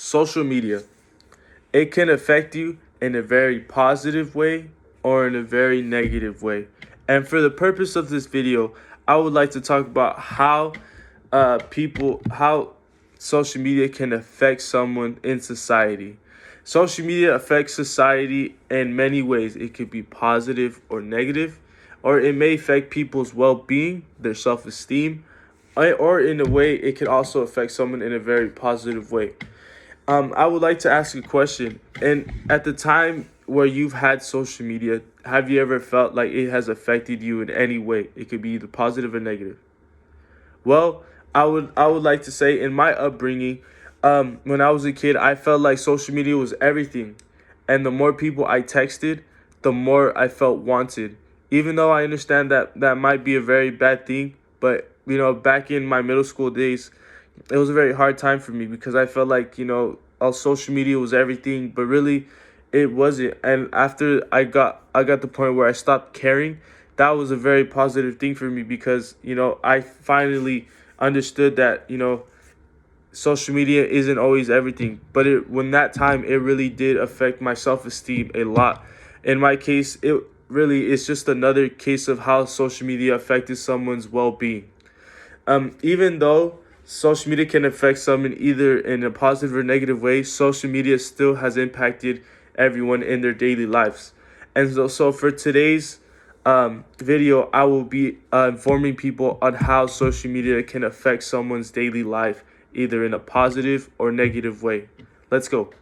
social media. It can affect you in a very positive way or in a very negative way. And for the purpose of this video, I would like to talk about how social media can affect someone in society. Social media affects society in many ways. It could be positive or negative, or it may affect people's well-being, their self-esteem, or in a way, it could also affect someone in a very positive way. I would like to ask you a question. And at the time where you've had social media, have you ever felt like it has affected you in any way? It could be either positive or negative. Well, I would like to say in my upbringing, when I was a kid, I felt like social media was everything, and the more people I texted, the more I felt wanted. Even though I understand that that might be a very bad thing, but back in my middle school days, it was a very hard time for me because I felt like all social media was everything, but really, it wasn't. And after I got the point where I stopped caring, that was a very positive thing for me because I finally understood that social media isn't always everything, but when that time it really did affect my self-esteem a lot. In my case, it really is just another case of how social media affected someone's well-being. Even though social media can affect someone either in a positive or negative way, social media still has impacted everyone in their daily lives. And so for today's video, I will be informing people on how social media can affect someone's daily life, either in a positive or negative way. Let's go.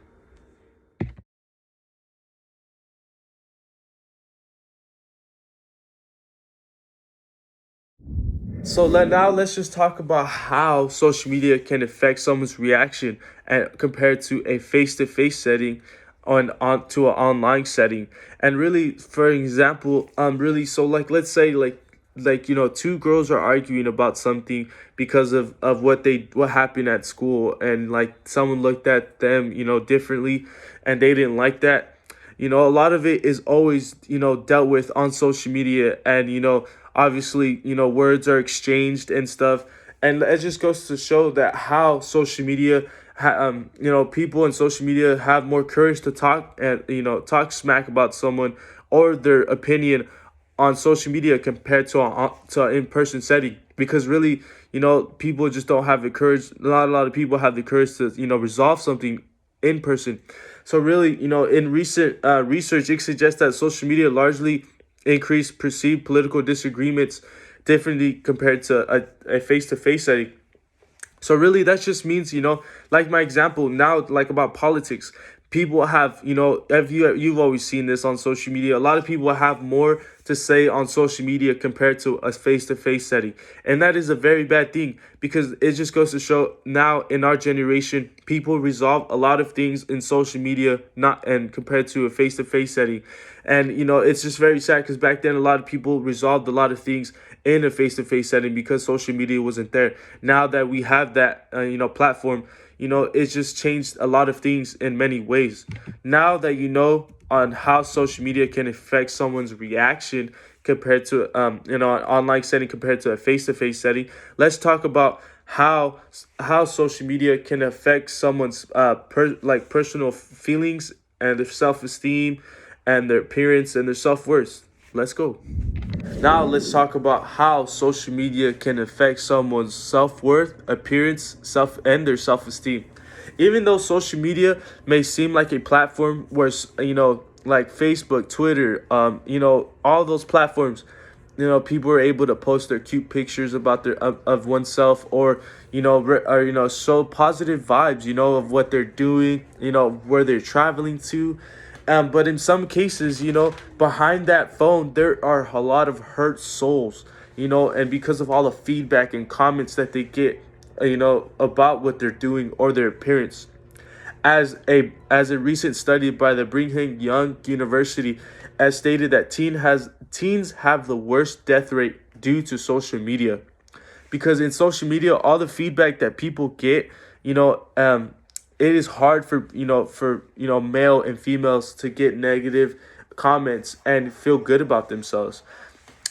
So let's just talk about how social media can affect someone's reaction and compared to a face-to-face setting on to an online setting. And really, for example, really, so like let's say two girls are arguing about something because of what happened at school, and like someone looked at them differently, and they didn't like that. A lot of it is always dealt with on social media, and obviously words are exchanged and stuff, and it just goes to show that how social media people in social media have more courage to talk and talk smack about someone or their opinion on social media compared to an in-person setting, because really people just don't have the courage. Not a lot of people have the courage to resolve something in person. So really, in recent research, it suggests that social media largely increased perceived political disagreements differently compared to a face-to-face setting. So really, that just means, like my example now, like about politics, people have, if you've always seen this on social media, a lot of people have more to say on social media compared to a face-to-face setting. And that is a very bad thing, because it just goes to show now in our generation, people resolve a lot of things in social media, not and compared to a face-to-face setting. And it's just very sad because back then a lot of people resolved a lot of things in a face-to-face setting because social media wasn't there. Now that we have that platform, it's just changed a lot of things in many ways. Now that on how social media can affect someone's reaction compared to an online setting compared to a face-to-face setting, let's talk about how social media can affect someone's personal feelings and their self-esteem and their appearance and their self-worth. Let's go. Now let's talk about how social media can affect someone's self-worth, appearance, and their self-esteem. Even though social media may seem like a platform where like Facebook, Twitter, all those platforms, people are able to post their cute pictures about of oneself, or show positive vibes, of what they're doing, where they're traveling to. But in some cases, behind that phone, there are a lot of hurt souls, and because of all the feedback and comments that they get, about what they're doing or their appearance. As a recent study by the Brigham Young University has stated that teens have the worst death rate due to social media, because in social media, all the feedback that people get, it is hard for male and females to get negative comments and feel good about themselves,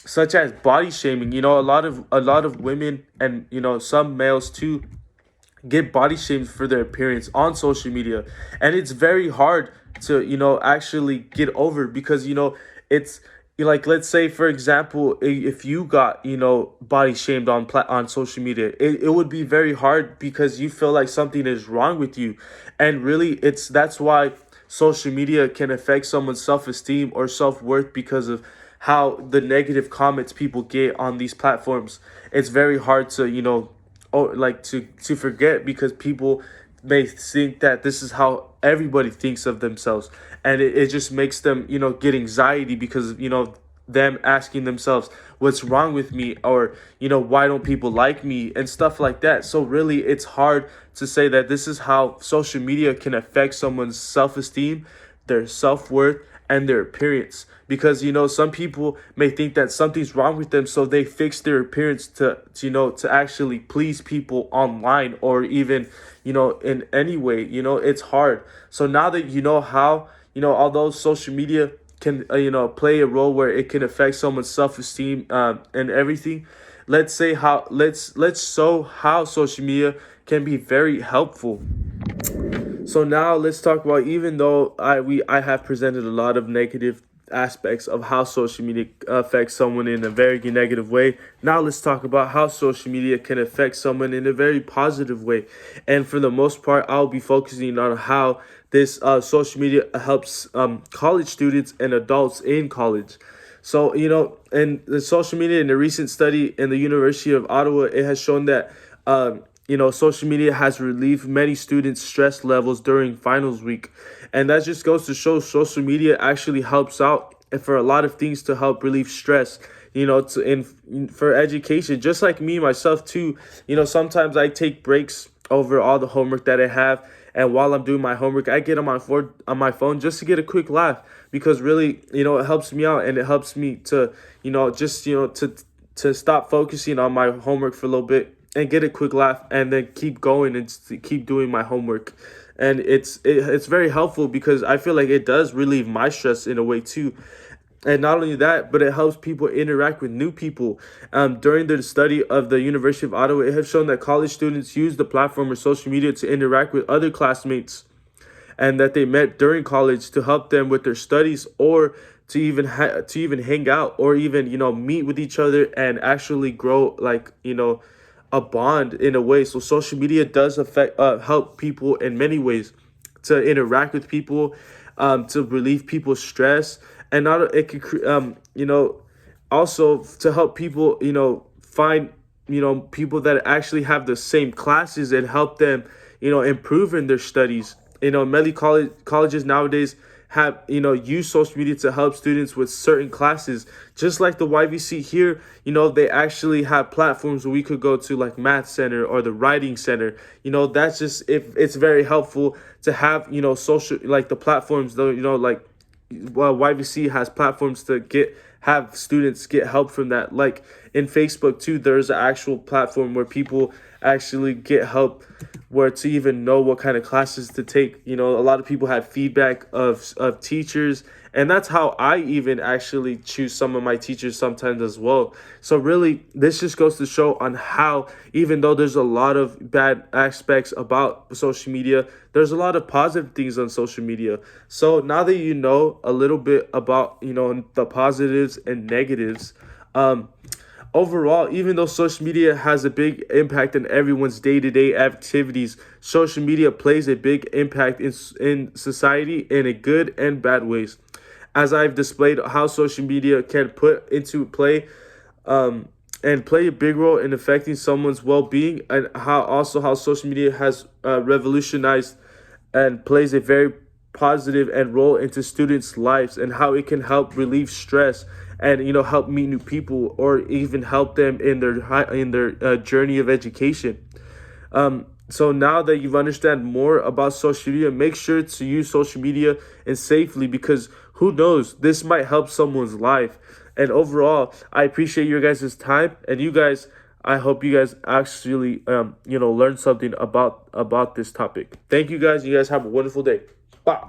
such as body shaming. A lot of women and some males too get body shamed for their appearance on social media. And it's very hard to actually get over, because it's like, let's say for example, if you got body shamed on social media, it would be very hard because you feel like something is wrong with you. And really, that's why social media can affect someone's self-esteem or self-worth, because of how the negative comments people get on these platforms. It's very hard to like to forget, because people may think that this is how everybody thinks of themselves, and it just makes them get anxiety, because them asking themselves what's wrong with me, or why don't people like me, and stuff like that. So really, it's hard to say that this is how social media can affect someone's self-esteem, their self-worth, and their appearance. Because some people may think that something's wrong with them, so they fix their appearance to actually please people online, or even in any way. It's hard. So now that how although social media can play a role where it can affect someone's self-esteem and everything, let's show how social media can be very helpful. So now let's talk about, even though I have presented a lot of negative aspects of how social media affects someone in a very negative way, now let's talk about how social media can affect someone in a very positive way. And for the most part, I'll be focusing on how this social media helps college students and adults in college. So, in the social media, in a recent study in the University of Ottawa, it has shown that social media has relieved many students' stress levels during finals week. And that just goes to show social media actually helps out for a lot of things to help relieve stress, for education. Just like me, myself too, sometimes I take breaks over all the homework that I have. And while I'm doing my homework, I get on my phone just to get a quick laugh, because really, it helps me out, and it helps me to, to stop focusing on my homework for a little bit and get a quick laugh, and then keep going and keep doing my homework. And it's very helpful, because I feel like it does relieve my stress in a way too. And not only that, but it helps people interact with new people. During the study of the University of Ottawa, it has shown that college students use the platform or social media to interact with other classmates and that they met during college to help them with their studies, or to even hang out, or even meet with each other and actually grow, like a bond in a way. So social media does help people in many ways to interact with people, to relieve people's stress, and not it could also to help people find people that actually have the same classes, and help them improve in their studies. Many colleges nowadays have use social media to help students with certain classes, just like the YVC here. They actually have platforms where we could go to, like Math Center or the Writing Center. That's just, if it's very helpful to have social, like the platforms though, like YVC has platforms to have students get help from that. Like in Facebook too, there's an actual platform where people actually get help, where to even know what kind of classes to take. A lot of people have feedback of teachers, and that's how I even actually choose some of my teachers sometimes as well. So really, this just goes to show on how, even though there's a lot of bad aspects about social media, there's a lot of positive things on social media. So now that you know a little bit about the positives and negatives, overall, even though social media has a big impact on everyone's day-to-day activities, social media plays a big impact in society in a good and bad ways. As I've displayed how social media can put into play and play a big role in affecting someone's well-being, and how social media has revolutionized and plays a very positive and role into students' lives, and how it can help relieve stress, and help meet new people, or even help them in their journey of education. So now that you've understand more about social media, make sure to use social media and safely, because who knows, this might help someone's life. And overall, I appreciate your guys' time, and I hope you guys actually learn something about this topic. Thank you guys. You guys have a wonderful day. Bye.